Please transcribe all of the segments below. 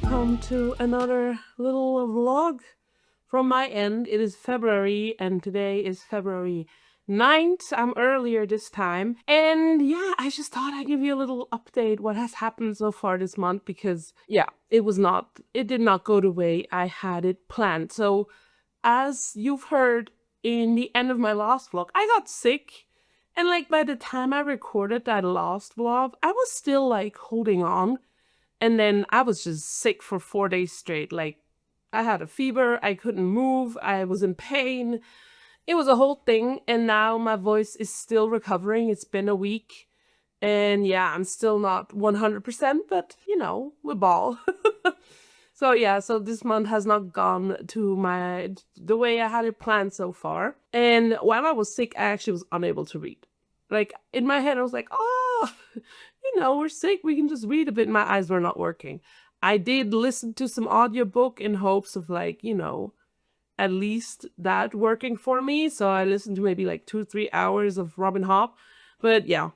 welcome to another little vlog from my end. It is February and today is February 9th. I'm earlier this time. And yeah, I just thought I'd give you a little update what has happened so far this month because yeah, it did not go the way I had it planned. So as you've heard in the end of my last vlog, I got sick. And like by the time I recorded that last vlog, I was still like holding on. And then I was just sick for 4 days straight. Like, I had a fever, I couldn't move, I was in pain. It was a whole thing, and now my voice is still recovering. It's been a week, and yeah, I'm still not 100%, but, you know, we ball. So yeah, so this month has not gone to the way I had it planned so far. And while I was sick, I actually was unable to read. Like, in my head, I was like, oh, you know, we're sick, we can just read a bit. My eyes were not working. I did listen to some audiobook in hopes of like, you know, at least that working for me. So I listened to maybe like 2-3 hours of Robin Hobb. But yeah,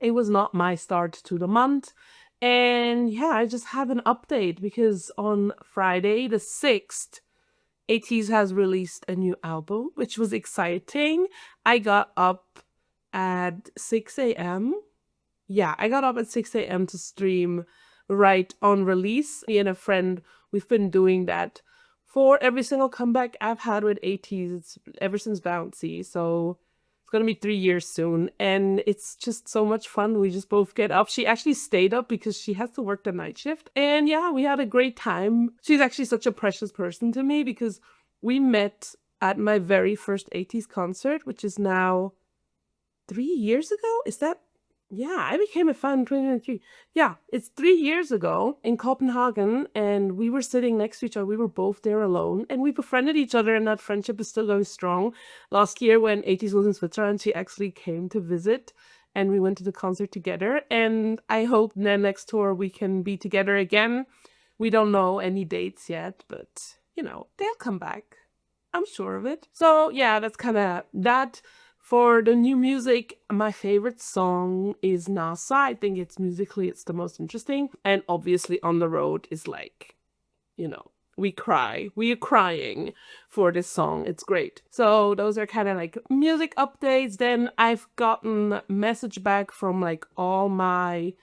it was not my start to the month. And yeah, I just have an update because on Friday the 6th, ATEEZ has released a new album, which was exciting. I got up at 6 a.m. Yeah, I got up at 6 a.m. to stream right on release. Me and a friend, we've been doing that for every single comeback I've had with ATEEZ ever since Bouncy. So it's gonna be 3 years soon, and it's just so much fun. We just both get up. She actually stayed up because she has to work the night shift. And yeah, we had a great time. She's actually such a precious person to me because we met at my very first ATEEZ concert, which is now 3 years ago? Is that? Yeah, I became a fan in 2023. Yeah, it's 3 years ago in Copenhagen, and we were sitting next to each other. We were both there alone, and we befriended each other, and that friendship is still going strong. Last year, when ATEEZ was in Switzerland, she actually came to visit, and we went to the concert together. And I hope the next tour we can be together again. We don't know any dates yet, but, you know, they'll come back. I'm sure of it. So, yeah, that's kind of that. For the new music, my favorite song is Nasa. I think it's musically, it's the most interesting. And obviously On the Road is like, you know, we cry. We are crying for this song. It's great. So those are kind of like music updates. Then I've gotten a message back from like all my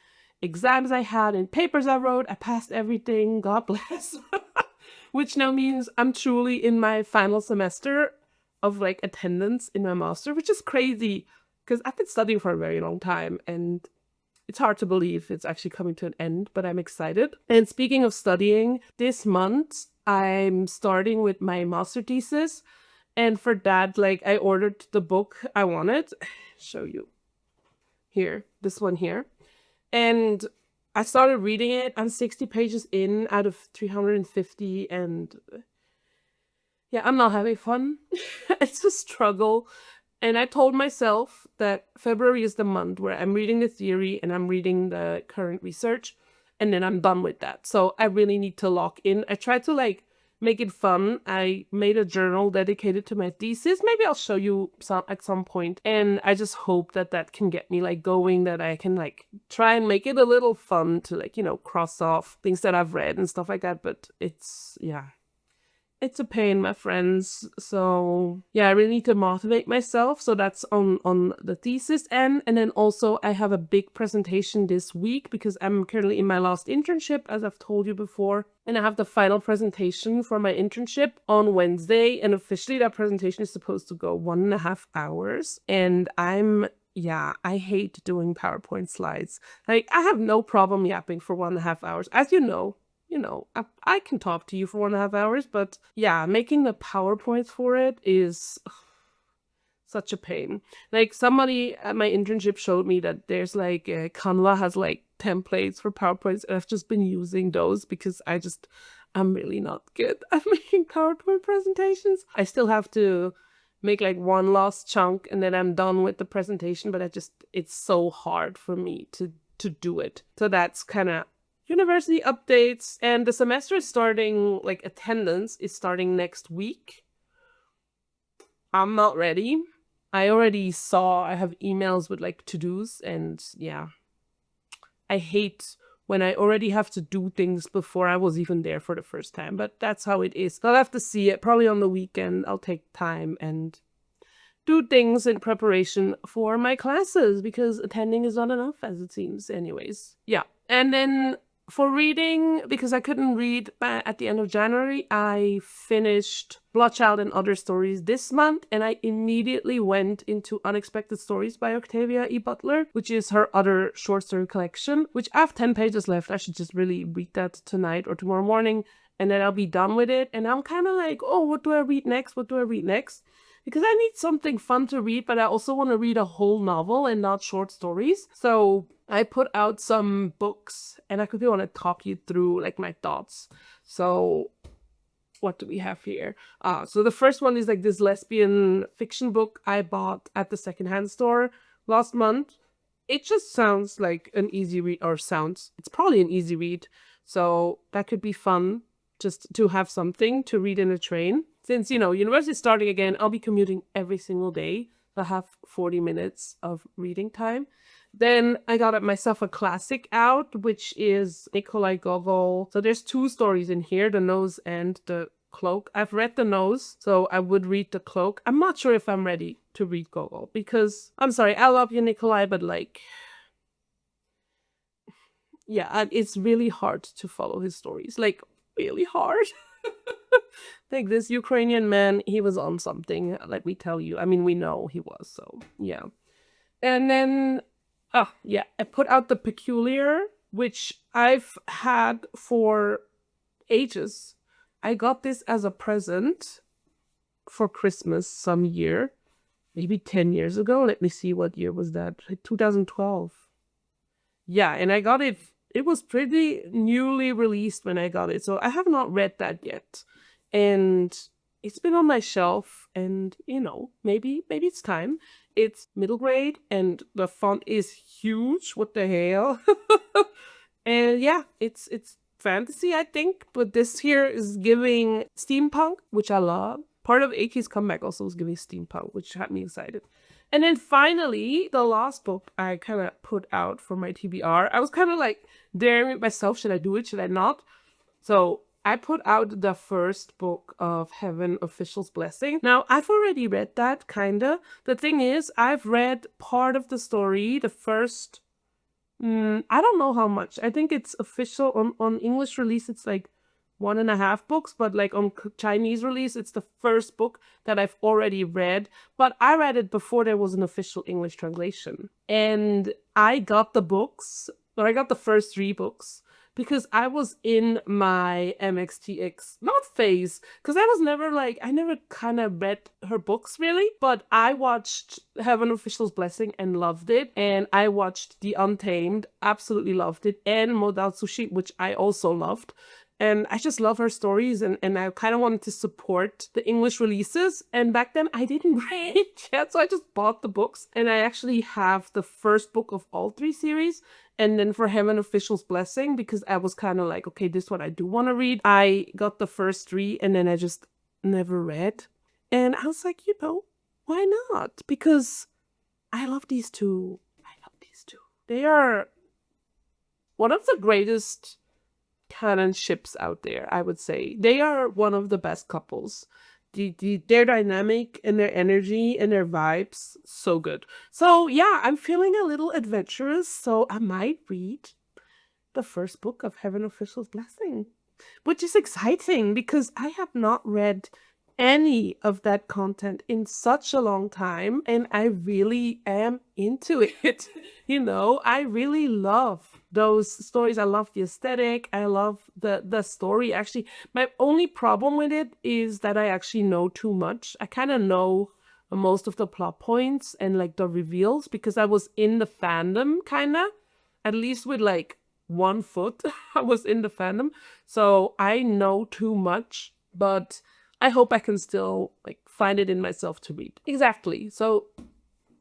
exams I had and papers I wrote. I passed everything. God bless. Which now means I'm truly in my final semester of like attendance in my master, which is crazy because I've been studying for a very long time and it's hard to believe it's actually coming to an end, but I'm excited. And speaking of studying, this month I'm starting with my master thesis, and for that, like, I ordered the book I wanted. Show you here, this one here, and I started reading it. I'm 60 pages in out of 350, and yeah, I'm not having fun. It's a struggle. And I told myself that February is the month where I'm reading the theory and I'm reading the current research, and then I'm done with that. So I really need to lock in. I tried to like make it fun. I made a journal dedicated to my thesis. Maybe I'll show you some at some point. And I just hope that that can get me like going, that I can like try and make it a little fun to like, you know, cross off things that I've read and stuff like that. But it's, yeah. It's a pain, my friends. So yeah, I really need to motivate myself. So that's on the thesis end. And then also I have a big presentation this week because I'm currently in my last internship, as I've told you before. And I have the final presentation for my internship on Wednesday. And officially that presentation is supposed to go 1.5 hours. And yeah, I hate doing PowerPoint slides. Like, I have no problem yapping for 1.5 hours. As you know, I can talk to you for 1.5 hours, but yeah, making the PowerPoints for it is such a pain. Like, somebody at my internship showed me that there's like, Canva has like templates for PowerPoints, and I've just been using those because I'm really not good at making PowerPoint presentations. I still have to make like one last chunk and then I'm done with the presentation, but it's so hard for me to do it. So that's kind of university updates. And the semester is starting, like, attendance is starting next week. I'm not ready. I have emails with like to-dos, and yeah, I hate when I already have to do things before I was even there for the first time. But that's how it is. I'll have to see it. Probably on the weekend, I'll take time and do things in preparation for my classes, because attending is not enough, as it seems. Anyways, yeah. And then for reading, because I couldn't read at the end of January, I finished Bloodchild and Other Stories this month, and I immediately went into Unexpected Stories by Octavia E. Butler, which is her other short story collection, which I have 10 pages left. I should just really read that tonight or tomorrow morning, and then I'll be done with it. And I'm kind of like, oh, what do I read next? What do I read next? Because I need something fun to read, but I also want to read a whole novel and not short stories. So I put out some books, and I quickly want to talk you through like my thoughts. So what do we have here? So the first one is like this lesbian fiction book I bought at the secondhand store last month. It just sounds like an easy read, or it's probably an easy read. So that could be fun, just to have something to read in a train. Since, university is starting again, I'll be commuting every single day. So I have 40 minutes of reading time. Then I got myself a classic out, which is Nikolai Gogol. So there's 2 stories in here, The Nose and The Cloak. I've read The Nose, so I would read The Cloak. I'm not sure if I'm ready to read Gogol, because, I'm sorry, I love you, Nikolai, but like, yeah, it's really hard to follow his stories. Like, really hard. Like, this Ukrainian man, he was on something, let me tell you. I mean, we know he was, so yeah. And then, I put out The Peculiar, which I've had for ages. I got this as a present for Christmas some year, maybe 10 years ago. Let me see, what year was that? 2012. Yeah, and I got it. It was pretty newly released when I got it, so I have not read that yet. And it's been on my shelf, and, maybe it's time. It's middle grade, and the font is huge. What the hell? And yeah, it's fantasy, I think, but this here is giving steampunk, which I love. Part of ATEEZ comeback also was giving steampunk, which had me excited. And then finally, the last book I kind of put out for my TBR. I was kind of like daring with myself. Should I do it? Should I not? So I put out the first book of Heaven Official's Blessing. Now, I've already read that, kinda. The thing is, I've read part of the story, the first, I don't know how much. I think it's official, on English release, it's like 1.5 books, but like on Chinese release, it's the first book that I've already read. But I read it before there was an official English translation. And I got the books, or I got the first 3 books, because I was in my MXTX, not phase, because I never kind of read her books really, but I watched Heaven Official's Blessing and loved it, and I watched The Untamed, absolutely loved it, and Modal Sushi, which I also loved. And I just love her stories, and I kind of wanted to support the English releases. And back then, I didn't read it yet, so I just bought the books. And I actually have the first book of all 3 series. And then for Heaven Official's Blessing, because I was kind of like, okay, this is what I do want to read. I got the first 3, and then I just never read. And I was like, why not? Because I love these 2. They are one of the greatest canon ships out there, I would say. They are one of the best couples. Their dynamic and their energy and their vibes, so good. So yeah, I'm feeling a little adventurous, so I might read the first book of Heaven Official's Blessing, which is exciting because I have not read any of that content in such a long time, and I really am into it. I really love those stories. I love the aesthetic. I love the story. Actually, my only problem with it is that I actually know too much. I kind of know most of the plot points and like the reveals because I was in the fandom, kind of, at least with like 1 foot. I was in the fandom, so I know too much, but I hope I can still like find it in myself to read. Exactly. So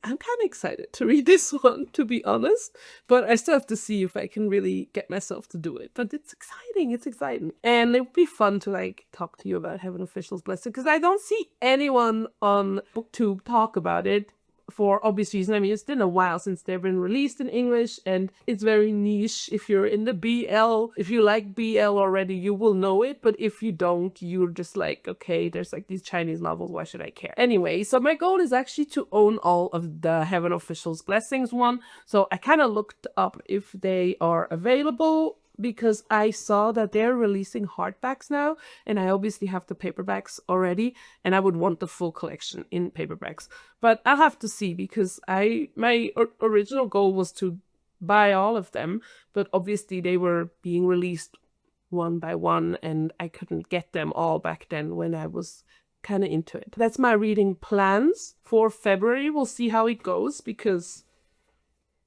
I'm kind of excited to read this one, to be honest, but I still have to see if I can really get myself to do it. But it's exciting. It's exciting. And it would be fun to like talk to you about Heaven Official's Blessing, because I don't see anyone on BookTube talk about it. for obvious reasons. I mean, it's been a while since they've been released in English, and it's very niche. If you're in the BL, if you like BL already, you will know it. But if you don't, you're just like, okay, there's like these Chinese novels, why should I care? Anyway, so my goal is actually to own all of the Heaven Officials Blessings one. So I kind of looked up if they are available, because I saw that they're releasing hardbacks now, and I obviously have the paperbacks already, and I would want the full collection in paperbacks. But I'll have to see, because my original goal was to buy all of them, but obviously they were being released one by one, and I couldn't get them all back then when I was kind of into it. That's my reading plans for February. We'll see how it goes, because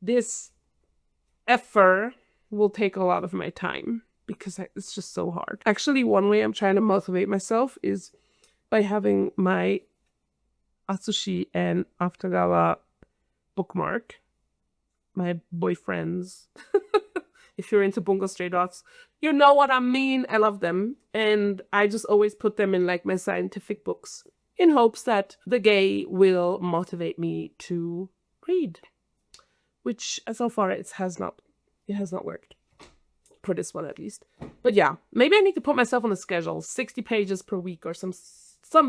this effort will take a lot of my time, because it's just so hard. Actually, one way I'm trying to motivate myself is by having my Atsushi and Aftergawa bookmark. My boyfriends. If you're into Bungo Stray Dogs, you know what I mean. I love them. And I just always put them in like my scientific books in hopes that the gay will motivate me to read. Which so far it has not worked. For this one at least. But yeah, maybe I need to put myself on a schedule. 60 pages per week or some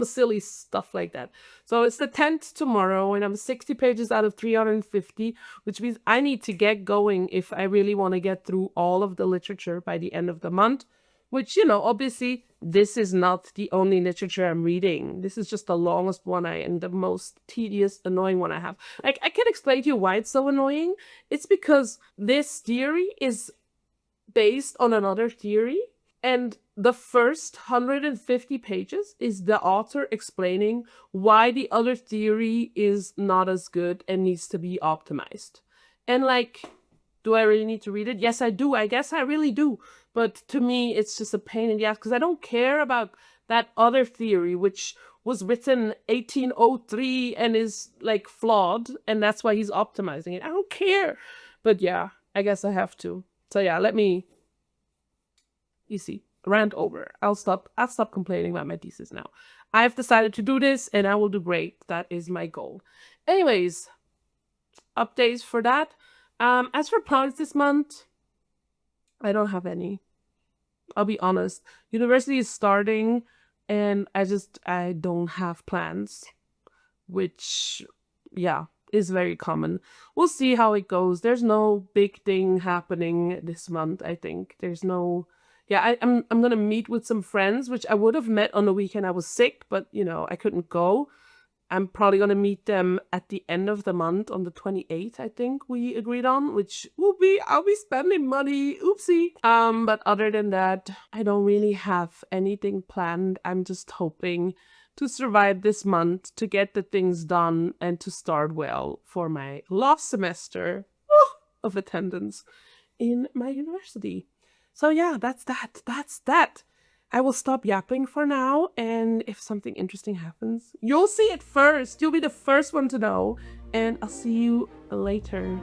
silly stuff like that. So it's the 10th tomorrow, and I'm 60 pages out of 350, which means I need to get going if I really want to get through all of the literature by the end of the month. Which, you know, obviously, this is not the only literature I'm reading. This is just the longest one and the most tedious, annoying one I have. Like, I can explain to you why it's so annoying. It's because this theory is based on another theory, and the first 150 pages is the author explaining why the other theory is not as good and needs to be optimized. And like, do I really need to read it? Yes, I do. I guess I really do. But to me, it's just a pain in the ass, because I don't care about that other theory, which was written 1803 and is like flawed, and that's why he's optimizing it. I don't care. But yeah, I guess I have to. So yeah, let me, you see, rant over. I'll stop complaining about my thesis now. I've decided to do this, and I will do great. That is my goal. Anyways, updates for that. As for plans this month, I don't have any. I'll be honest. University is starting, and I don't have plans, which, yeah, is very common. We'll see how it goes. There's no big thing happening this month, I think. There's no... Yeah, I'm gonna meet with some friends, which I would have met on the weekend I was sick, but, you know, I couldn't go. I'm probably gonna meet them at the end of the month on the 28th, I think we agreed on, which I'll be spending money. Oopsie. But other than that, I don't really have anything planned. I'm just hoping to survive this month, to get the things done, and to start well for my last semester of attendance in my university. So yeah, that's that. I will stop yapping for now, and if something interesting happens, you'll see it first. You'll be the first one to know, and I'll see you later.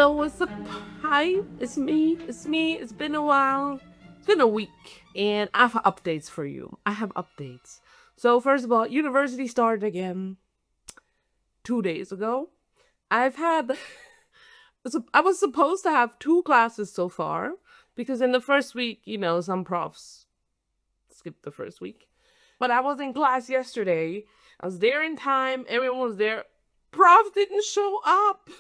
Hello, what's up? Hi, it's me. It's been a while. It's been a week, and I have updates for you. So first of all, university started again 2 days ago. I've had, I was supposed to have 2 classes so far, because in the first week, some profs skipped the first week. But I was in class yesterday. I was there in time. Everyone was there. Prof didn't show up.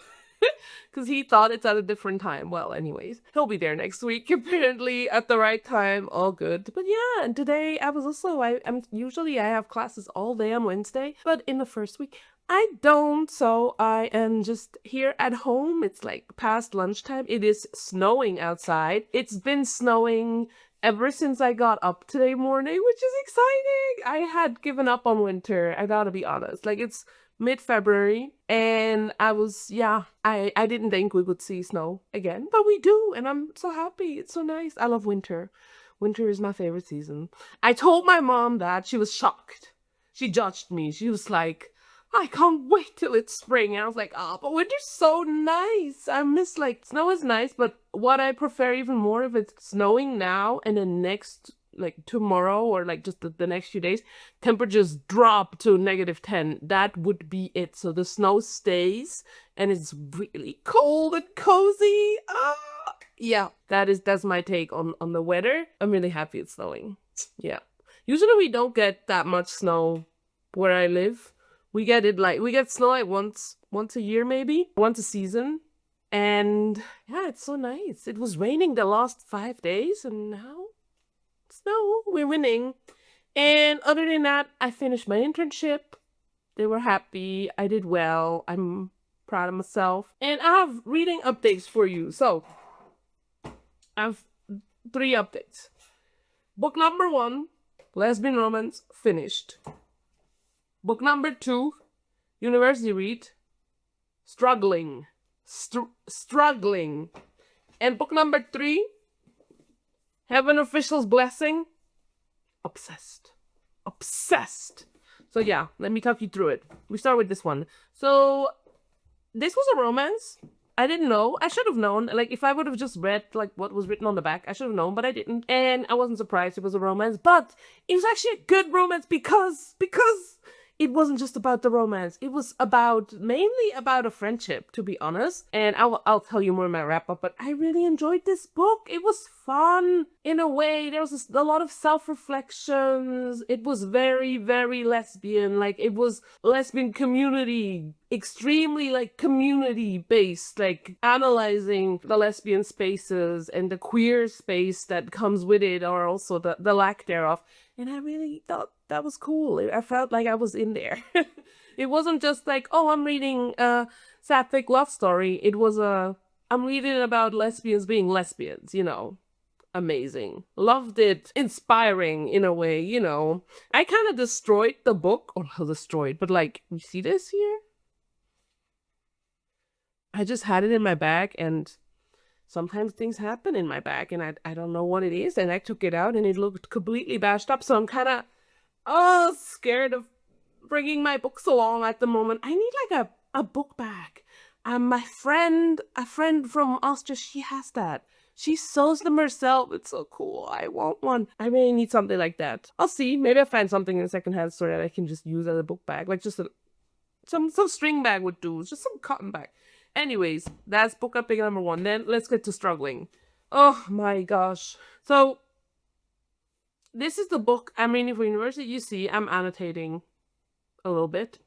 Because he thought it's at a different time. Well, anyways, he'll be there next week, apparently, at the right time. All good. But yeah, and today I was also, I'm usually I have classes all day on Wednesday, but in the first week, I don't. So I am just here at home. It's like past lunchtime. It is snowing outside. It's been snowing ever since I got up today morning, which is exciting. I had given up on winter. I gotta be honest. Like, it's mid-February, and I didn't think we would see snow again, but we do, and I'm so happy. It's so nice. I love winter. Winter is my favorite season. I told my mom that. She was shocked. She judged me. She was like, I can't wait till it's spring. And I was like, but winter's so nice. I miss, like, snow is nice, but what I prefer even more, if it's snowing now and then next, like, tomorrow or like just the next few days, temperatures drop to -10. That would be it. So the snow stays and it's really cold and cozy. Yeah, that's my take on the weather. I'm really happy it's snowing. Yeah. Usually we don't get that much snow where I live. We get snow like once a year, maybe once a season. And yeah, it's so nice. It was raining the last 5 days, and now snow. We're winning. And other than that, I finished my internship. They were happy. I did well. I'm proud of myself. And I have reading updates for you. So I have 3 updates. Book number 1, lesbian romance, finished. Book number 2, university read, struggling. Struggling. And book number 3, have an official's blessing, obsessed. So yeah, let me talk you through it. We start with this one. So this was a romance. I didn't know. I should have known. Like, if I would have just read like what was written on the back, I should have known, but I didn't. And I wasn't surprised it was a romance, but it was actually a good romance because it wasn't just about the romance. It was mainly about a friendship, to be honest. And I'll tell you more in my wrap-up, but I really enjoyed this book. It was fun in a way. There was a lot of self-reflections. It was very, very lesbian. Like, it was lesbian community, extremely, like, community-based, like, analyzing the lesbian spaces and the queer space that comes with it, or also the lack thereof. And I really thought that was cool. I felt like I was in there. It wasn't just like, oh, I'm reading a sapphic love story. It was I'm reading about lesbians being lesbians, Amazing. Loved it. Inspiring in a way, I kind of destroyed the book. Or destroyed, but like, you see this here? I just had it in my bag, and sometimes things happen in my bag, and I don't know what it is, and I took it out and it looked completely bashed up, so I'm kind of scared of bringing my books along at the moment. I need like a book bag. A friend from Austria, she has that. She sews them herself. It's so cool. I want one. I really need something like that. I'll see. Maybe I'll find something in a secondhand store that I can just use as a book bag, like just some string bag would do, just some cotton bag. Anyways, that's book update number 1. Then let's get to struggling. Oh my gosh. So this is the book I'm reading for university. You see, I'm annotating a little bit.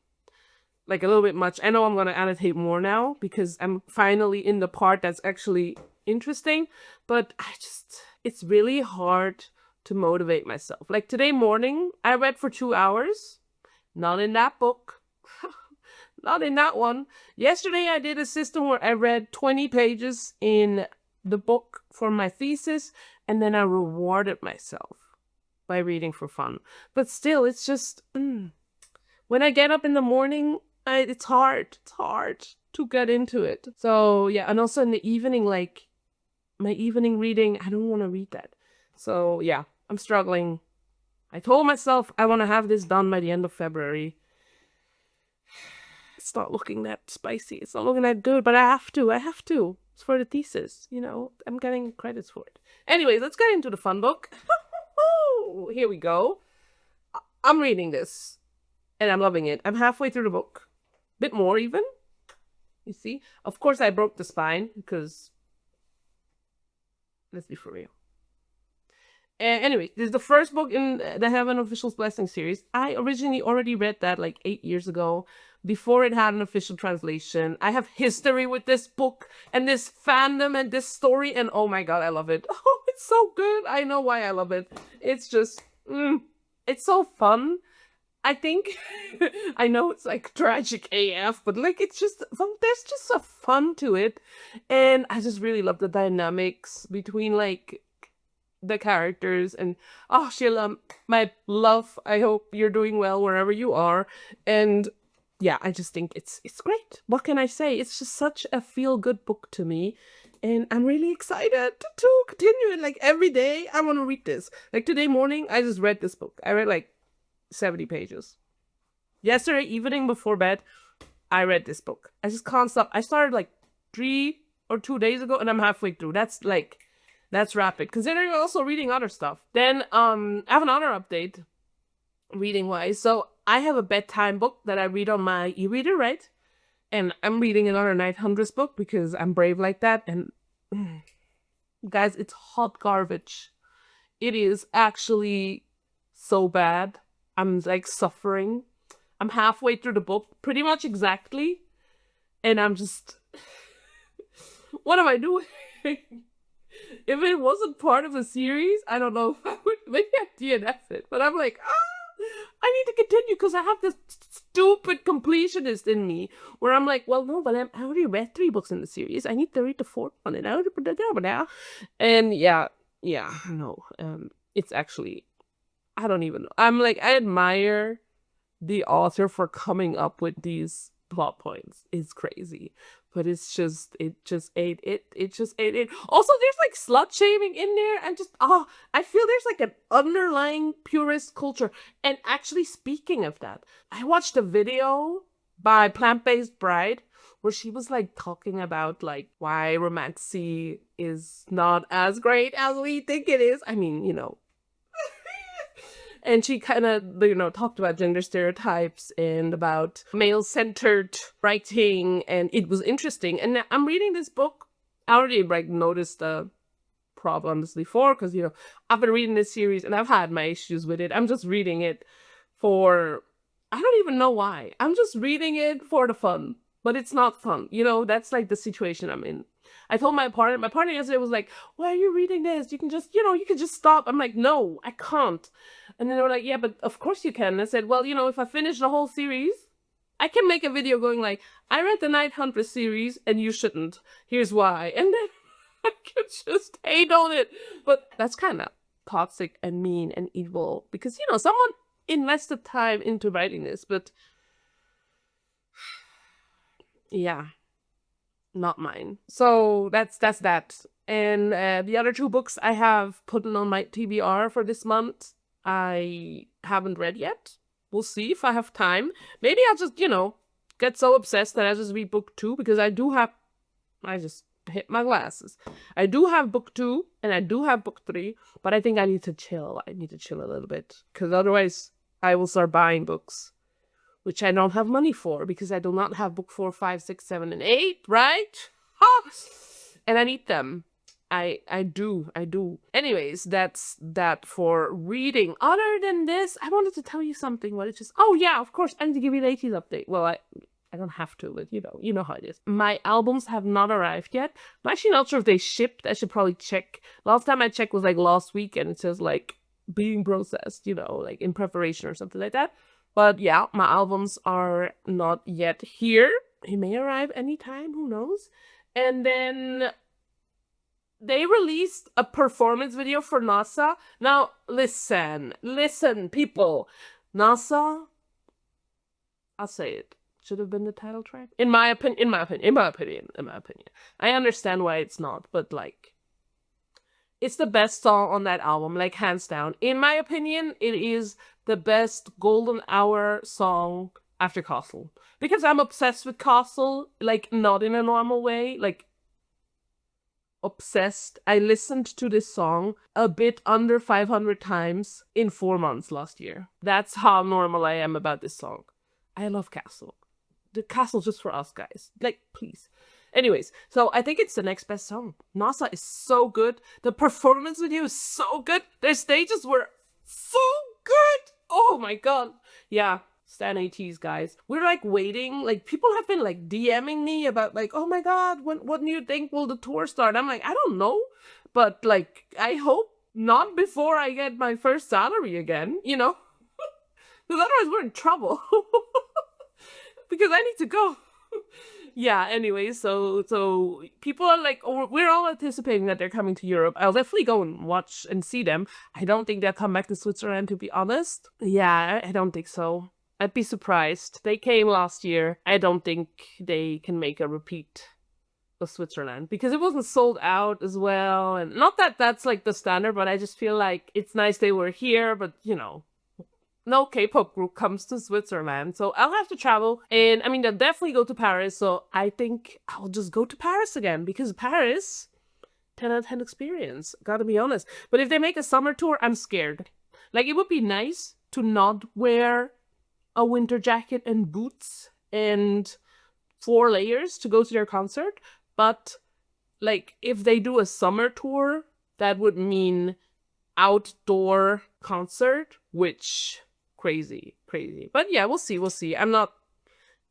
Like, a little bit much. I know I'm going to annotate more now because I'm finally in the part that's actually interesting. But it's really hard to motivate myself. Like, today morning, I read for 2 hours. Not in that book. Not in that one. Yesterday, I did a system where I read 20 pages in the book for my thesis, and then I rewarded myself by reading for fun. But still, it's just, when I get up in the morning, it's hard. It's hard to get into it. So, yeah, and also in the evening, like, my evening reading, I don't want to read that. So, yeah, I'm struggling. I told myself I want to have this done by the end of February. It's not looking that spicy. It's not looking that good, but I have to. It's for the thesis, you know. I'm getting credits for it. Anyways, let's get into the fun book. Here we go. I'm reading this, and I'm loving it. I'm halfway through the book. Bit more, even. You see? Of course, I broke the spine, because... let's be for real. Anyway, this is the first book in the Heaven Official's Blessing series. I originally already read that like 8 years ago, before it had an official translation. I have history with this book and this fandom and this story, and oh my god, I love it. Oh, it's so good. I know why I love it. It's just, it's so fun. I think, I know it's like tragic AF, but like it's just, there's just a fun to it. And I just really love the dynamics between like the characters, and oh, Sheila, my love, I hope you're doing well wherever you are. And yeah, I just think it's great. What can I say? It's just such a feel-good book to me, and I'm really excited to continue it. Like every day I want to read this. Like today morning I just read this book. I read like 70 pages. Yesterday evening before bed I read this book. I just can't stop. I started like 3 or 2 days ago, and I'm halfway through. That's rapid, considering I'm also reading other stuff. Then, I have another update, reading-wise. So, I have a bedtime book that I read on my e-reader, right? And I'm reading another Night Huntress book, because I'm brave like that. And, guys, it's hot garbage. It is actually so bad. I'm, like, suffering. I'm halfway through the book, pretty much exactly. And I'm just... what am I doing? If it wasn't part of the series, I don't know if I would, maybe I'd DNF it. But I'm like, I need to continue, because I have this stupid completionist in me, where I'm like, well, no, but I already read 3 books in the series. I need to read the 4th one, and I already put that down now. And yeah, no. It's actually, I don't even know. I'm like, I admire the author for coming up with these plot points. It's crazy. But it's just, it just ate it. Also, there's like slut shaming in there, and just, I feel there's like an underlying purist culture. And actually, speaking of that, I watched a video by Plant-Based Bride, where she was like talking about like why romanticy is not as great as we think it is. I mean, you know. And she kind of, you know, talked about gender stereotypes and about male-centered writing, and it was interesting. And I'm reading this book. I already, like, noticed the problems before, because, you know, I've been reading this series, and I've had my issues with it. I'm just reading it for... I don't even know why. I'm just reading it for the fun. But it's not fun. You know, that's, like, the situation I'm in. I told my partner yesterday was like, why are you reading this? You can just, you know, you can just stop. I'm like, no, I can't. And then they were like, yeah, but of course you can. And I said, well, you know, if I finish the whole series, I can make a video going like, I read the Night Huntress series and you shouldn't. Here's why. And then I can just hate on it. But that's kind of toxic and mean and evil, because, you know, someone invested time into writing this, but yeah. Not mine. So that's that. And the other 2 books I have put on my TBR for this month, I haven't read yet. We'll see if I have time. Maybe I'll just, you know, get so obsessed that I just read book 2, because I just hit my glasses. I do have book 2 and I do have book 3, but I think I need to chill. I need to chill a little bit, because otherwise I will start buying books, which I don't have money for, because I do not have book 4, 5, 6, 7, and 8, right? Ha! And I need them. I do. Anyways, that's that for reading. Other than this, I wanted to tell you something, but it's just, oh yeah, of course, I need to give you the ATEEZ update. Well, I don't have to, but you know how it is. My albums have not arrived yet. I'm actually not sure if they shipped. I should probably check. Last time I checked was like last week, and it says like being processed, you know, like in preparation or something like that. But yeah, my albums are not yet here. It may arrive anytime, who knows? And then they released a performance video for NASA. Now, listen, people. NASA, I'll say it, should have been the title track. In my opinion. I understand why it's not, but like, it's the best song on that album, like hands down. In my opinion, it is the best golden hour song after Castle. Because I'm obsessed with Castle, like not in a normal way. Like, obsessed. I listened to this song a bit under 500 times in 4 months last year. That's how normal I am about this song. I love Castle. The Castle just for us, guys. Like, please. Anyways, so I think it's the next best song. NASA is so good. The performance video is so good. Their stages were so good. Oh my god. Yeah. Stan ATEEZ, guys. We're like waiting. Like, people have been like DMing me about like, oh my god, what do you think will the tour start? I'm like, I don't know. But like, I hope not before I get my first salary again, you know? Because otherwise we're in trouble. Because I need to go. Yeah, anyway, so people are like, we're all anticipating that they're coming to Europe. I'll definitely go and watch and see them. I don't think they'll come back to Switzerland, to be honest. Yeah, I don't think so. I'd be surprised. They came last year. I don't think they can make a repeat of Switzerland because it wasn't sold out as well. And not that that's like the standard, but I just feel like it's nice they were here, but you know, no K-pop group comes to Switzerland, so I'll have to travel. And I mean, they'll definitely go to Paris, so I think I'll just go to Paris again, because Paris, 10 out of 10 experience, gotta be honest. But if they make a summer tour, I'm scared. Like, it would be nice to not wear a winter jacket and boots and 4 layers to go to their concert, but like, if they do a summer tour, that would mean outdoor concert, which... crazy. But yeah, we'll see. I'm not,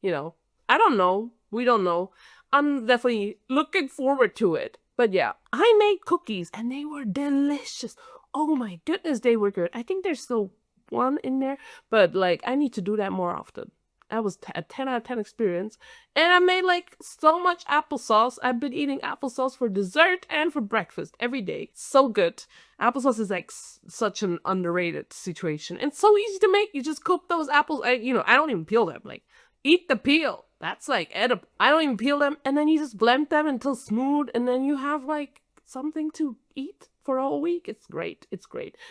you know, I don't know. We don't know. I'm definitely looking forward to it. But yeah, I made cookies and they were delicious. Oh my goodness, they were good. I think there's still one in there, but like, I need to do that more often. That was a 10 out of 10 experience. And I made like so much applesauce. I've been eating applesauce for dessert and for breakfast every day. So good. Applesauce is like such an underrated situation. And so easy to make. You just cook those apples. I don't even peel them. Like, eat the peel. That's like edible. I don't even peel them. And then you just blend them until smooth. And then you have like something to eat for a whole week. It's great.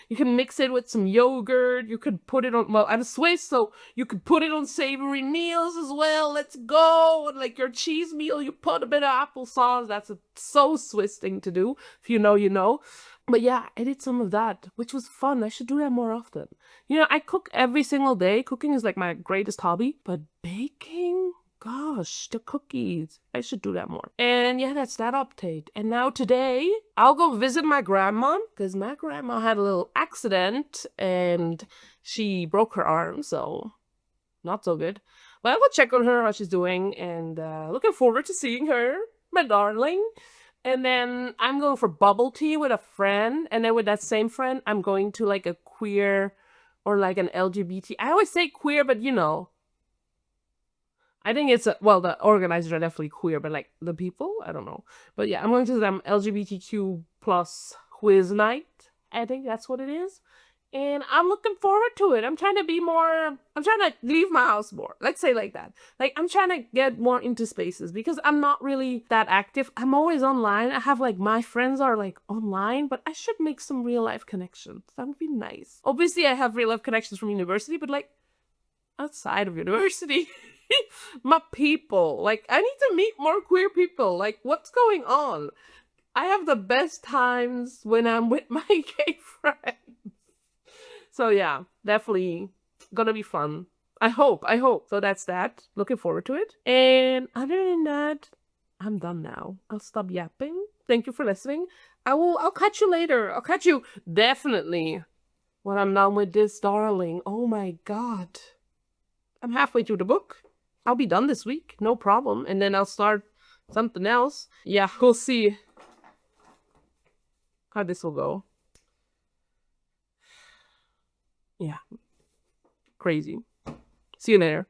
You can mix it with some yogurt. You could put it on, well, I'm Swiss, so you could put it on savory meals as well. Let's go. Like your cheese meal, you put a bit of applesauce. That's a so Swiss thing to do. If you know, you know. But yeah, I did some of that, which was fun. I should do that more often. You know, I cook every single day. Cooking is like my greatest hobby. But baking? Gosh, the cookies. I should do that more. And yeah, that's that update. And now today, I'll go visit my grandma, because my grandma had a little accident and she broke her arm, so not so good. But I'll go check on her, how she's doing, and looking forward to seeing her, my darling. And then I'm going for bubble tea with a friend, and then with that same friend, I'm going to like a queer or like an LGBT. I always say queer, but you know, I think it's, well, the organizers are definitely queer, but like the people, I don't know. But yeah, I'm going to them LGBTQ plus quiz night. I think that's what it is. And I'm looking forward to it. I'm trying to leave my house more. Let's say like that. Like, I'm trying to get more into spaces because I'm not really that active. I'm always online. I have like, my friends are like online, but I should make some real life connections. That would be nice. Obviously, I have real life connections from university, but like outside of university. My people, like, I need to meet more queer people. Like, what's going on? I have the best times when I'm with my gay friends. So yeah, definitely gonna be fun. I hope. So that's that. Looking forward to it. And other than that, I'm done now. I'll stop yapping. Thank you for listening. I'll catch you later. I'll catch you definitely when I'm done with this, darling. Oh my god. I'm halfway through the book. I'll be done this week, no problem. And then I'll start something else. Yeah, we'll see how this will go. Yeah. Crazy. See you later.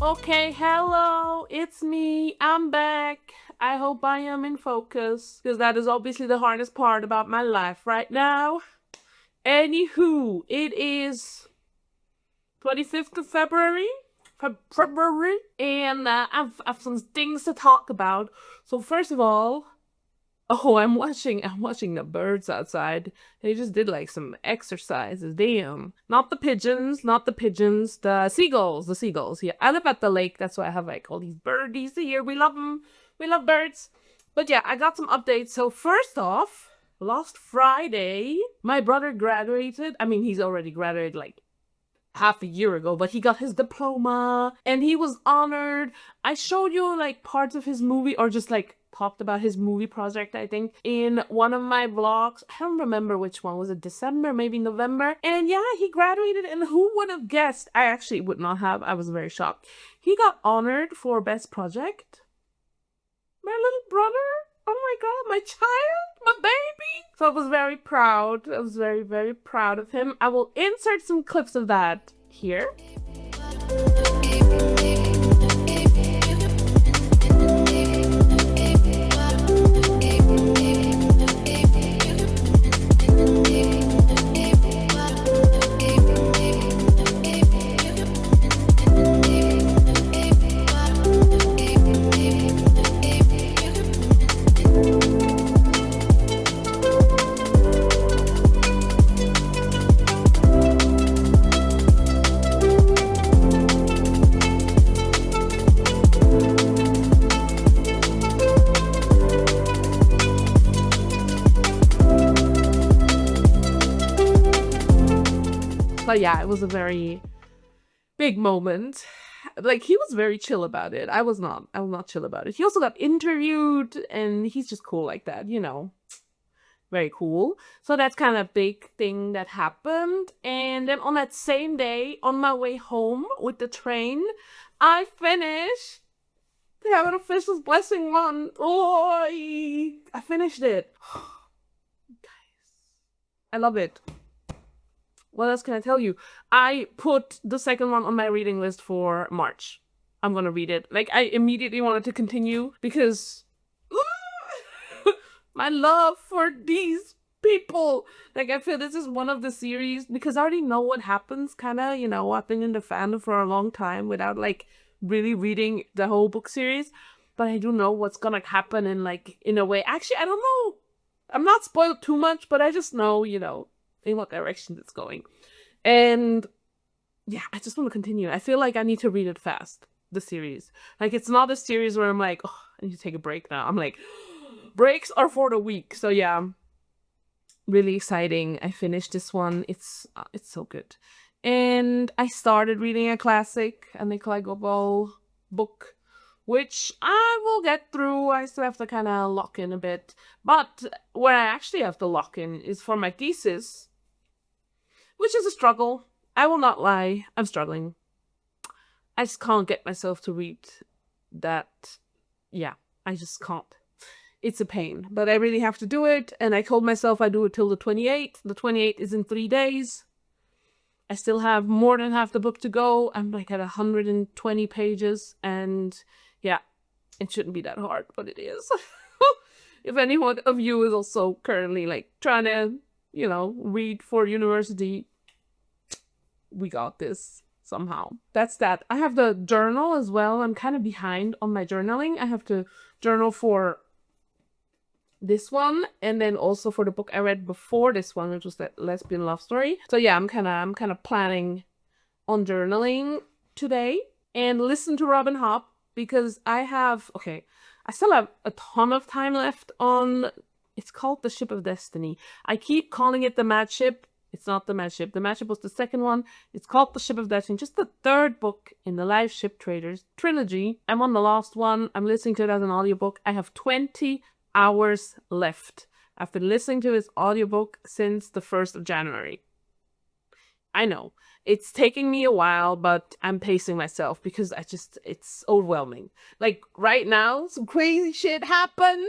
Okay, hello, it's me. I'm back. I hope I am in focus, because that is obviously the hardest part about my life right now. Anywho, it is 25th of February. February, and I've some things to talk about. So first of all, I'm watching the birds outside. They just did like some exercises. Damn. Not the pigeons, the seagulls, Yeah, I live at the lake. That's why I have like all these birdies here. We love them. We love birds. But yeah, I got some updates. So first off, last Friday, my brother graduated. I mean, he's already graduated like half a year ago, but he got his diploma and he was honored. I showed you like parts of his movie, or just like talked about his movie project, I think, in one of my vlogs. I don't remember which one. Was it December, maybe November? And yeah, he graduated, and who would have guessed? I actually would not have. I was very shocked. He got honored for best project. My little brother. Oh my god, my child, my baby. So I was very proud. I was very, very proud of him. I will insert some clips of that here. But yeah, it was a very big moment. Like, he was very chill about it. I was not chill about it. He also got interviewed, and he's just cool like that, you know. Very cool. So that's kind of a big thing that happened. And then on that same day, on my way home with the train, I finished the Heaven Official's Blessing 1. Oh, I finished it. Guys, I love it. What else can I tell you? I put the second one on my reading list for March. I'm gonna read it. Like, I immediately wanted to continue because my love for these people. Like, I feel this is one of the series, because I already know what happens, kind of, you know. I've been in the fandom for a long time without, like, really reading the whole book series. But I do know what's gonna happen in a way. Actually, I don't know. I'm not spoiled too much, but I just know, you know, in what direction it's going. And yeah, I just want to continue. I feel like I need to read it fast, the series. Like, it's not a series where I'm like, oh, I need to take a break now. I'm like, breaks are for the week. So yeah, really exciting. I finished this one. It's so good. And I started reading a classic, a Nikolai Gogol book, which I will get through. I still have to kind of lock in a bit. But where I actually have to lock in is for my thesis, which is a struggle. I will not lie. I'm struggling. I just can't get myself to read that. Yeah, I just can't. It's a pain, but I really have to do it. And I told myself I do it till the 28th. The 28th is in 3 days. I still have more than half the book to go. I'm like at 120 pages. And yeah, it shouldn't be that hard, but it is. If anyone of you is also currently like trying to, you know, read for university, we got this somehow. That's that. I have the journal as well. I'm kind of behind on my journaling. I have to journal for this one, and then also for the book I read before this one, which was that lesbian love story. So yeah, I'm kind of planning on journaling today and listen to Robin Hobb, because I still have a ton of time left on, it's called The Ship of Destiny. I keep calling it the Mad Ship. It's not the Mad Ship. The Mad Ship was the second one. It's called The Ship of Destiny, just the third book in the Live Ship Traders trilogy. I'm on the last one. I'm listening to it as an audiobook. I have 20 hours left. I've been listening to this audiobook since the 1st of January. I know. It's taking me a while, but I'm pacing myself because it's overwhelming. Like, right now, some crazy shit happened.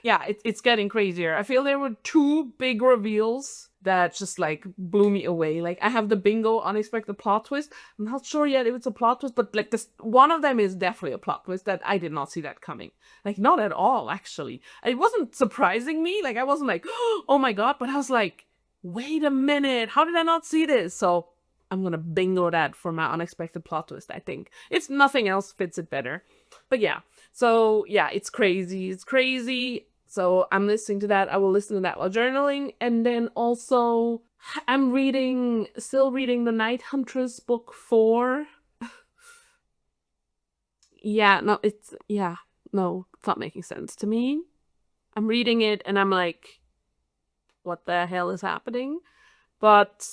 Yeah, it's getting crazier. I feel there were 2 big reveals that just like blew me away. Like I have the bingo unexpected plot twist. I'm not sure yet if it's a plot twist, but like this one of them is definitely a plot twist that I did not see that coming. Like not at all, actually. It wasn't surprising me. Like I wasn't like, oh my god, but I was like, wait a minute, how did I not see this? So I'm gonna bingo that for my unexpected plot twist, I think. It's nothing else fits it better. But yeah, so yeah, it's crazy. It's crazy. So I'm listening to that. I will listen to that while journaling. And then also, I'm still reading The Night Huntress book 4. No, it's not making sense to me. I'm reading it and I'm like, what the hell is happening? But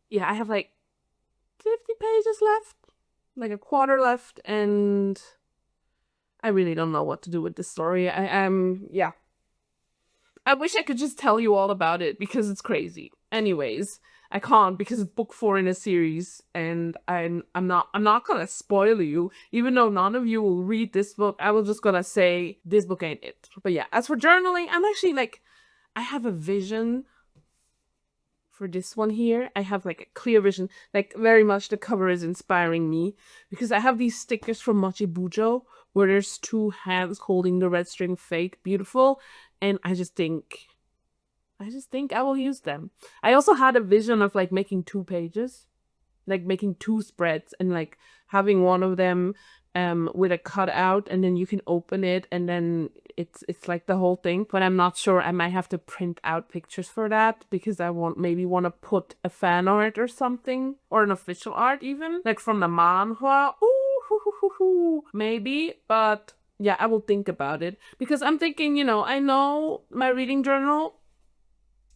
yeah, I have like 50 pages left, like a quarter left, and I really don't know what to do with this story. I wish I could just tell you all about it because it's crazy. Anyways, I can't because it's book 4 in a series, and I'm not gonna spoil you, even though none of you will read this book. I was just gonna say this book ain't it. But yeah, as for journaling, I'm actually like, I have a vision for this one here. I have like a clear vision, like very much the cover is inspiring me because I have these stickers from Mochi Bujo where there's 2 hands holding the red string fate, beautiful, and I just think I will use them. I also had a vision of like making 2 pages, like making 2 spreads and like having one of them with a cutout, and then you can open it and then it's like the whole thing. But I'm not sure. I might have to print out pictures for that because I maybe want to put a fan art or something, or an official art even, like from the manhwa. Ooh, maybe. But yeah, I will think about it because I'm thinking, I know my reading journal.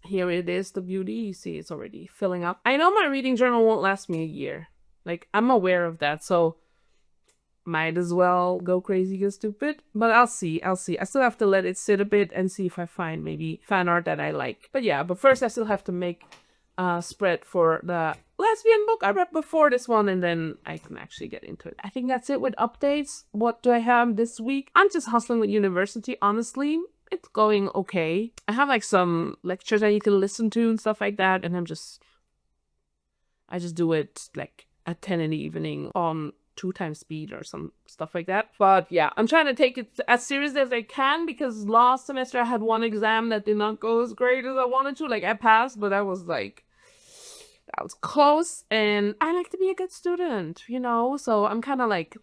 Here it is, the beauty. You see, it's already filling up. I know my reading journal won't last me a year. Like, I'm aware of that, so might as well go crazy, go stupid. But I'll see. I still have to let it sit a bit and see if I find maybe fan art that I like. But yeah, but first I still have to make a spread for the lesbian book I read before this one, and then I can actually get into it. I think that's it with updates. What do I have this week? I'm just hustling with university, honestly. It's going okay. I have like some lectures I need to listen to and stuff like that, and I just do it like at 10 in the evening on 2 times speed or some stuff like that. But yeah, I'm trying to take it as serious as I can because last semester I had one exam that did not go as great as I wanted to. Like I passed, but that was close, and I like to be a good student, so I'm kind of like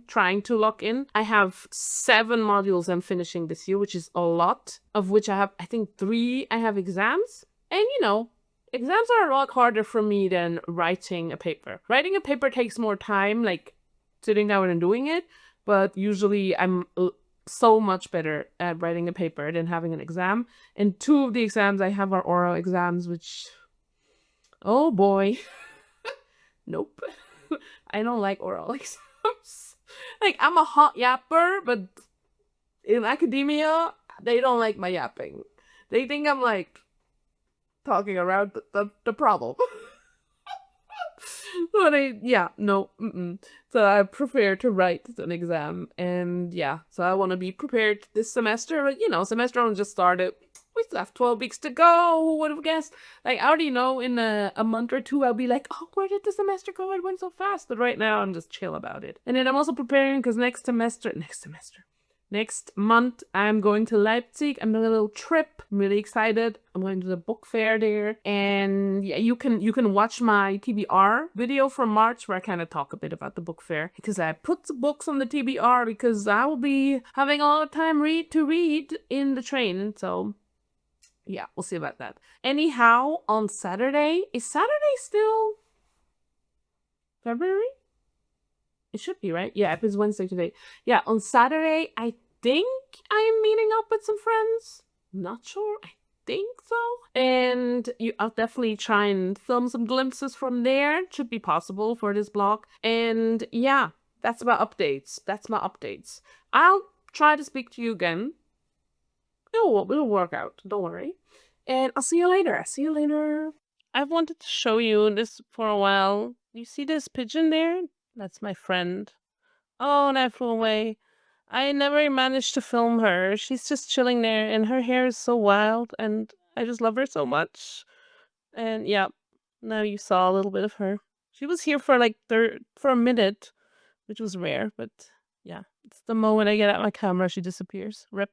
trying to lock in. I have 7 modules I'm finishing this year, which is a lot, of which I think 3 I have exams, and exams are a lot harder for me than writing a paper. Writing a paper takes more time, like sitting down and doing it, but usually I'm so much better at writing a paper than having an exam, and 2 of the exams I have are oral exams, which... oh boy. Nope. I don't like oral exams. Like, I'm a hot yapper, but in academia, they don't like my yapping. They think I'm like talking around the problem. So I prefer to write an exam, and yeah, so I want to be prepared this semester. But semester only just started. We still have 12 weeks to go. Who would have guessed? Like, I already know in a month or 2, I'll be like, oh, where did the semester go? It went so fast. But right now, I'm just chill about it. And then I'm also preparing because next month, I'm going to Leipzig. I'm doing a little trip. I'm really excited. I'm going to the book fair there. And yeah, you can watch my TBR video from March where I kind of talk a bit about the book fair. Because I put the books on the TBR because I will be having a lot of time to read in the train. So... yeah, we'll see about that. Anyhow, on Saturday... is Saturday still February? It should be, right? Yeah, it's Wednesday today. Yeah, on Saturday, I think I am meeting up with some friends. Not sure. I think so. And I'll definitely try and film some glimpses from there. It should be possible for this blog. And yeah, that's my updates. I'll try to speak to you again. It'll work out. Don't worry. And I'll see you later. I've wanted to show you this for a while. You see this pigeon there? That's my friend. Oh, and I flew away. I never managed to film her. She's just chilling there, and her hair is so wild, and I just love her so much. And yeah, now you saw a little bit of her. She was here for like for a minute, which was rare, but yeah, it's the moment I get out my camera, she disappears. Rip.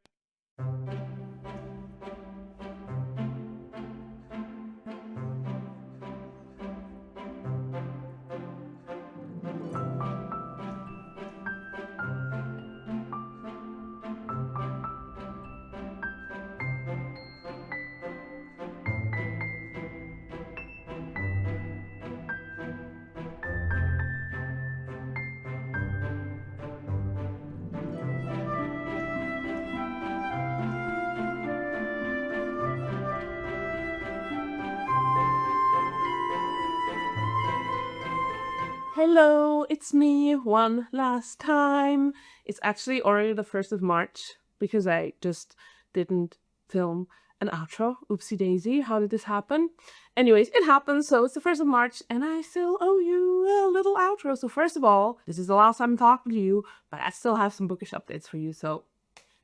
Hello, it's me one last time. It's actually already the 1st of March because I just didn't film an outro. Oopsie daisy, how did this happen? Anyways, it happened, so it's the 1st of March and I still owe you a little outro. So first of all, this is the last time I'm talking to you, but I still have some bookish updates for you, so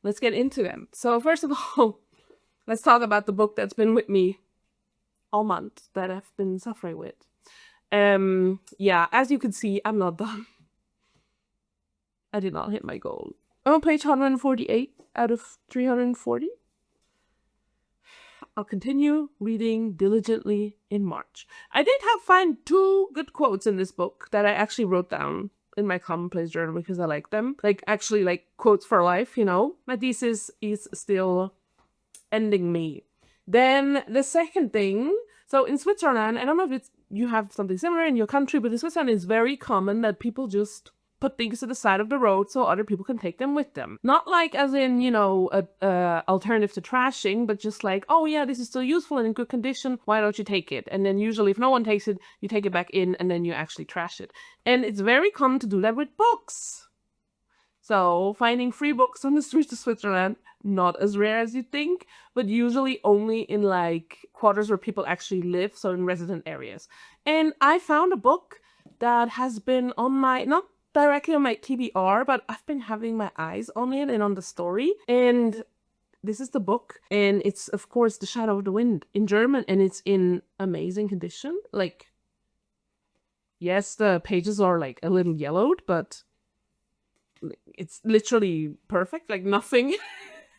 let's get into them. So first of all, let's talk about the book that's been with me all month, that I've been suffering with. Yeah, as you can see, I'm not done. I did not hit my goal. I'm on page 148 out of 340. I'll continue reading diligently in March. I did find 2 good quotes in this book that I actually wrote down in my commonplace journal because I like them. Like, actually, like, quotes for life, you know? My thesis is still ending me. Then the second thing, so in Switzerland, I don't know if you have something similar in your country, but in Switzerland it's very common that people just put things to the side of the road so other people can take them with them. Not like as in, you know, a alternative to trashing, but just like, oh yeah, this is still useful and in good condition, why don't you take it? And then usually if no one takes it, you take it back in and then you actually trash it. And it's very common to do that with books. So finding free books on the streets of Switzerland, not as rare as you think, but usually only in like quarters where people actually live, so in resident areas. And I found a book that has been on my, not directly on my TBR, but I've been having my eyes on it and on the story. And this is the book, and it's of course The Shadow of the Wind in German, and it's in amazing condition. Like, yes, the pages are like a little yellowed, but it's literally perfect. Like, nothing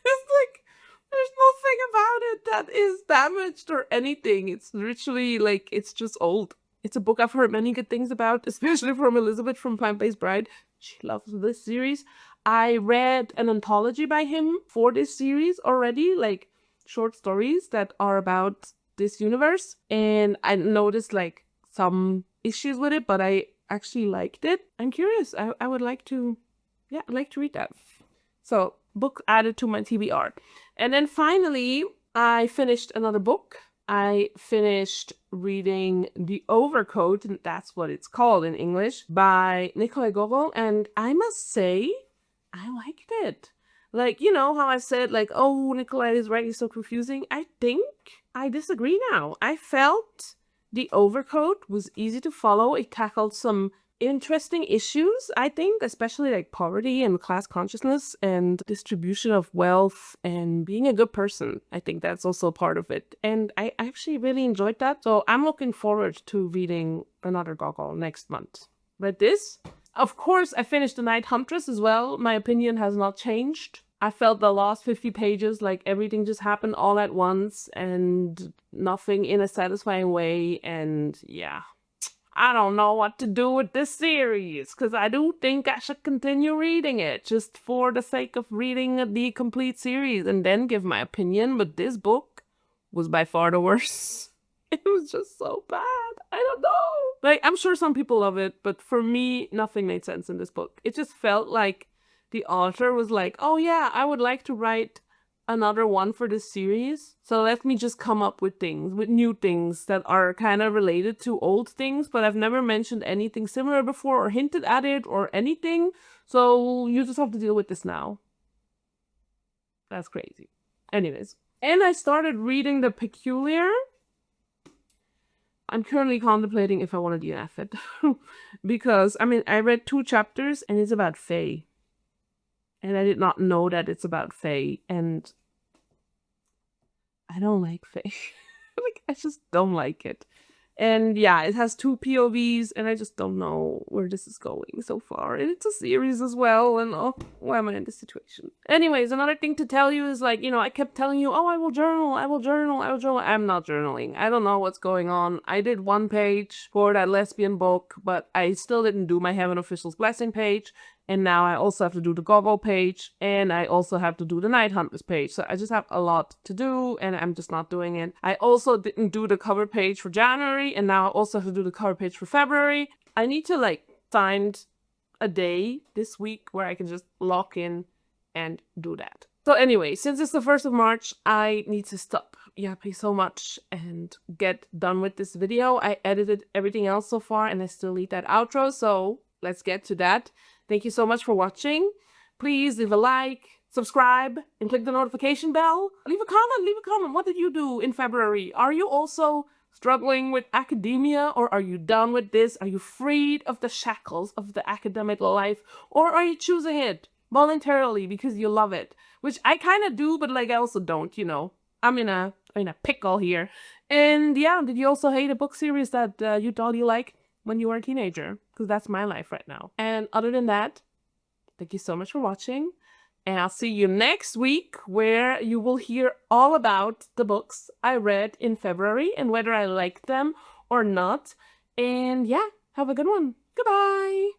it's like there's nothing about it that is damaged or anything. It's literally like, it's just old. It's a book I've heard many good things about, especially from Elizabeth from Plant-Based Bride. She loves this series. I read an anthology by him for this series already, like short stories that are about this universe, and I noticed like some issues with it, but I actually liked it. I'm curious. I would like to, yeah, I'd like to read that. So, book added to my TBR. And then finally, I finished another book. I finished reading The Overcoat, and that's what it's called in English, by Nikolai Gogol, and I must say, I liked it. Like, you know how I said, like, oh, Nikolai is writing so confusing? I think I disagree now. I felt The Overcoat was easy to follow. It tackled some interesting issues, I think, especially like poverty and class consciousness and distribution of wealth and being a good person. I think that's also part of it. And I actually really enjoyed that. So I'm looking forward to reading another Gogol next month. Read this. Of course, I finished The Night Huntress as well. My opinion has not changed. I felt the last 50 pages like everything just happened all at once and nothing in a satisfying way. And yeah, I don't know what to do with this series, because I do think I should continue reading it just for the sake of reading the complete series and then give my opinion, but this book was by far the worst. It was just so bad. I don't know. Like, I'm sure some people love it, but for me, nothing made sense in this book. It just felt like the author was like, oh yeah, I would like to write another one for this series, so let me just come up with things, with new things that are kind of related to old things, but I've never mentioned anything similar before or hinted at it or anything, so you just have to deal with this now. That's crazy. Anyways, and I started reading The Peculiar. I'm currently contemplating if I want to DNF it because I mean, I read 2 chapters and it's about Faye. And I did not know that it's about Faye, and I don't like Faye. Like, I just don't like it. And yeah, it has 2 POVs, and I just don't know where this is going so far. And it's a series as well, and oh, why am I in this situation? Anyways, another thing to tell you is like, I kept telling you, oh, I will journal, I will journal, I will journal. I'm not journaling. I don't know what's going on. I did 1 page for that lesbian book, but I still didn't do my Heaven Official's Blessing page. And now I also have to do the Gogol page, and I also have to do the Night Hunters page. So I just have a lot to do, and I'm just not doing it. I also didn't do the cover page for January, and now I also have to do the cover page for February. I need to find a day this week where I can just lock in and do that. So anyway, since it's the 1st of March, I need to stop yapping so much and get done with this video. I edited everything else so far, and I still need that outro, so let's get to that. Thank you so much for watching. Please leave a like, subscribe, and click the notification bell. Leave a comment. What did you do in February? Are you also struggling with academia, or are you done with this? Are you freed of the shackles of the academic life, or are you choosing it voluntarily because you love it? Which I kind of do, but I also don't, I'm in a pickle here. And yeah, did you also hate a book series that you thought you liked when you were a teenager? Because that's my life right now. And other than that, thank you so much for watching, and I'll see you next week, where you will hear all about the books I read in February and whether I liked them or not. And yeah, have a good one. Goodbye!